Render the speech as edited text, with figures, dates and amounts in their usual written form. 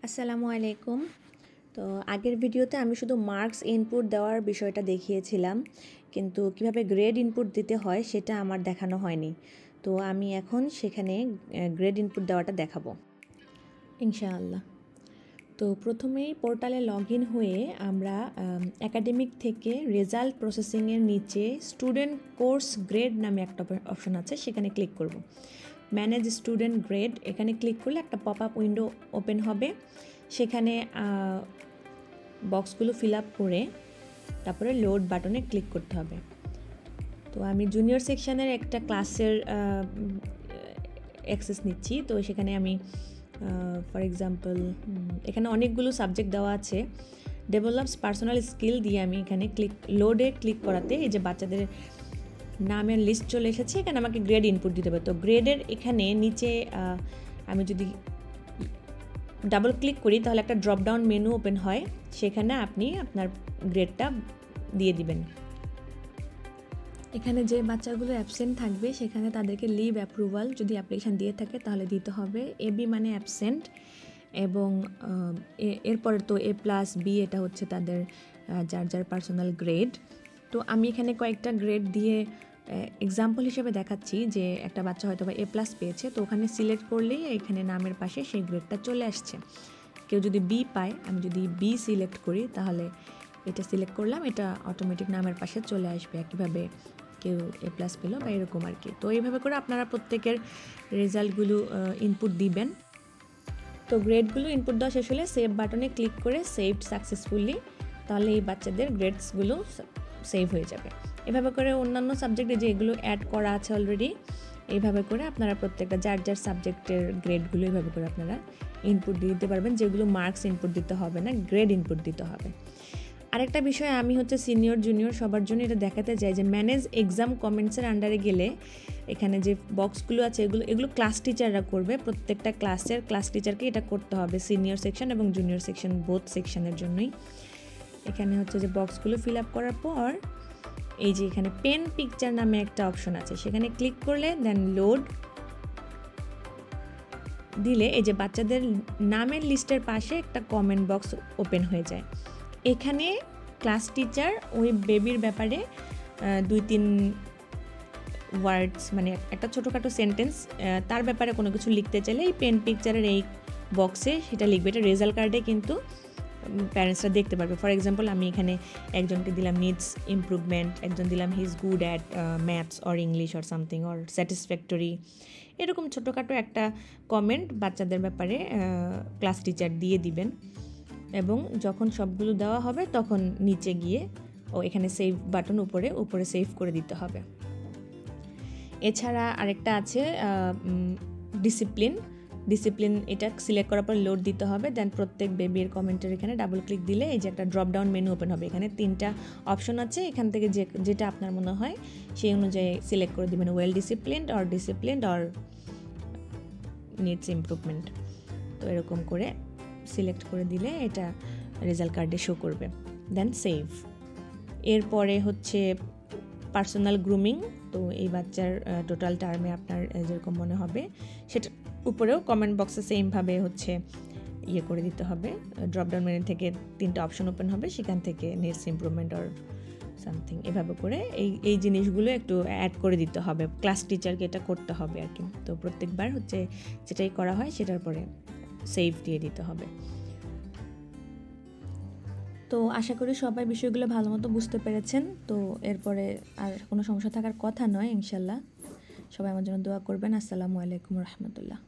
আসসালামু আলাইকুম। তো আগের ভিডিওতে আমি শুধু মার্কস ইনপুট দেওয়ার বিষয়টা দেখিয়েছিলাম, কিন্তু কিভাবে গ্রেড ইনপুট দিতে হয় সেটা আমার দেখানো হয়নি। তো আমি এখন সেখানে গ্রেড ইনপুট দেওয়াটা দেখাবো ইনশাআল্লাহ। তো প্রথমেই পোর্টালে লগ ইন হয়ে আমরা একাডেমিক থেকে রেজাল্ট প্রসেসিংয়ের নিচে স্টুডেন্ট কোর্স গ্রেড নামে একটা অপশন আছে, সেখানে ক্লিক করব। ম্যানেজ স্টুডেন্ট গ্রেড এখানে ক্লিক করলে একটা পপ আপ উইন্ডো ওপেন হবে। সেখানে বক্সগুলো ফিল আপ করে তারপরে লোড বাটনে ক্লিক করতে হবে। তো আমি জুনিয়র সেকশনের একটা ক্লাসের অ্যাক্সেস নিচ্ছি। তো সেখানে আমি ফর এক্সাম্পল এখানে অনেকগুলো সাবজেক্ট দেওয়া আছে। ডেভেলপস পার্সোনাল স্কিল দিয়ে আমি এখানে লোডে ক্লিক করাতে এই যে বাচ্চাদের নামের লিস্ট চলে এসেছে। এখানে আমাকে গ্রেড ইনপুট দিতে হবে। তো গ্রেডের এখানে নিচে আমি যদি ডাবল ক্লিক করি তাহলে একটা ড্রপ ডাউন মেনু ওপেন হয়, সেখানে আপনি আপনার গ্রেডটা দিয়ে দিবেন। এখানে যে বাচ্চাগুলো অ্যাবসেন্ট থাকবে সেখানে তাদেরকে লিভ অ্যাপ্রুভাল যদি অ্যাপ্লিকেশান দিয়ে থাকে তাহলে দিতে হবে। এবি মানে অ্যাবসেন্ট, এবং এরপরে তো A+B এটা হচ্ছে তাদের যার যার পার্সোনাল গ্রেড। তো আমি এখানে কয়েকটা গ্রেড দিয়ে এক্সাম্পল হিসেবে দেখাচ্ছি যে একটা বাচ্চা হয়তো বা A+ পেয়েছে, তো ওখানে সিলেক্ট করলেই এখানে নামের পাশে সেই গ্রেডটা চলে আসছে। কেউ যদি B পায়, আমি যদি B সিলেক্ট করি তাহলে এটা সিলেক্ট করলাম, এটা অটোমেটিক নামের পাশে চলে আসবে। একইভাবে কেউ A+ পেলো বা এরকম আর কি। তো এইভাবে করে আপনারা প্রত্যেকের রেজাল্টগুলো ইনপুট দিবেন। তো গ্রেডগুলো ইনপুট দেওয়া শেষ হলে সেভ বাটনে ক্লিক করে সেভড সাকসেসফুলি, তাহলে এই বাচ্চাদের গ্রেডসগুলো সেভ হয়ে যাবে। এভাবে করে অন্যান্য সাবজেক্টে যেগুলো অ্যাড করা আছে অলরেডি, এইভাবে করে আপনারা প্রত্যেকটা যার যার সাবজেক্টের গ্রেডগুলো এইভাবে করে আপনারা ইনপুট দিতে পারবেন, যেগুলো মার্কস ইনপুট দিতে হবে না, গ্রেড ইনপুট দিতে হবে। আরেকটা বিষয়, আমি হচ্ছে সিনিয়র জুনিয়র সবার জন্য এটা দেখাতে চাই যে ম্যানেজ এক্সাম কমেন্টসের আন্ডারে গেলে এখানে যে বক্সগুলো আছে এগুলো ক্লাস টিচাররা করবে। প্রত্যেকটা ক্লাসের ক্লাস টিচারকে এটা করতে হবে, সিনিয়র সেকশন এবং জুনিয়র সেকশন বোথ সেকশনের জন্যই। এখানে হচ্ছে যে বক্সগুলো ফিল আপ করার পর এই যে এখানে পেন পিকচার নামে একটা অপশন আছে, সেখানে ক্লিক করলে দেন লোড দিলে এই যে বাচ্চাদের নামের লিস্টের পাশে একটা কমেন্ট বক্স ওপেন হয়ে যায়। এখানে ক্লাস টিচার ওই বেবির ব্যাপারে 2-3 ওয়ার্ডস মানে একটা ছোটোখাটো সেন্টেন্স তার ব্যাপারে কোনো কিছু লিখতে চাইলে এই পেন পিকচারের এই বক্সে সেটা লিখবে। এটা রেজাল্ট কার্ডে কিন্তু প্যারেন্টসরা দেখতে পারবে। ফর এক্সাম্পল আমি এখানে একজনকে দিলাম নিডস ইমপ্রুভমেন্ট, একজন দিলাম he is good at maths or English or something or satisfactory. এরকম ছোটোখাটো একটা কমেন্ট বাচ্চাদের ব্যাপারে ক্লাস টিচার দিয়ে দিবেন, এবং যখন সবগুলো দেওয়া হবে তখন নিচে গিয়ে এখানে সেভ বাটন উপরে সেভ করে দিতে হবে। এছাড়া আরেকটা আছে ডিসিপ্লিন, এটা সিলেক্ট করার পর লোড দিতে হবে। দেন প্রত্যেক বেবির কমেন্টের এখানে ডাবল ক্লিক দিলে এই যে একটা ড্রপ ডাউন মেনু ওপেন হবে। এখানে 3টা অপশন আছে, এখান থেকে যেটা আপনার মনে হয় সেই অনুযায়ী সিলেক্ট করে দেবেন, well disciplined or needs improvement. তো এরকম করে সিলেক্ট করে দিলে এটা রেজাল্ট কার্ডে শো করবে। দেন সেভ। এরপরে হচ্ছে পার্সোনাল গ্রুমিং। তো এই বাচ্চার টোটাল টার্মে আপনার যেরকম মনে হবে সেটা উপরেও কমেন্ট বক্সে সেমভাবে হচ্ছে করে দিতে হবে। ড্রপডাউন মেনু থেকে 3টা অপশন ওপেন হবে, সেখান থেকে নিডস ইমপ্রুভমেন্ট অর সামথিং এভাবে করে এই জিনিসগুলো একটু অ্যাড করে দিতে হবে। ক্লাস টিচারকে এটা করতে হবে আর কি। তো প্রত্যেকবার হচ্ছে যেটাই করা হয় সেটার পরে সেভ দিয়ে দিতে হবে। তো আশা করি সবাই বিষয়গুলো ভালো মতো বুঝতে পেরেছেন। তো এরপরে আর কোনো সমস্যা থাকার কথা নয় ইনশাল্লাহ। সবাই আমার জন্য দোয়া করবেন। আসসালামু আলাইকুম রহমতুল্লাহ।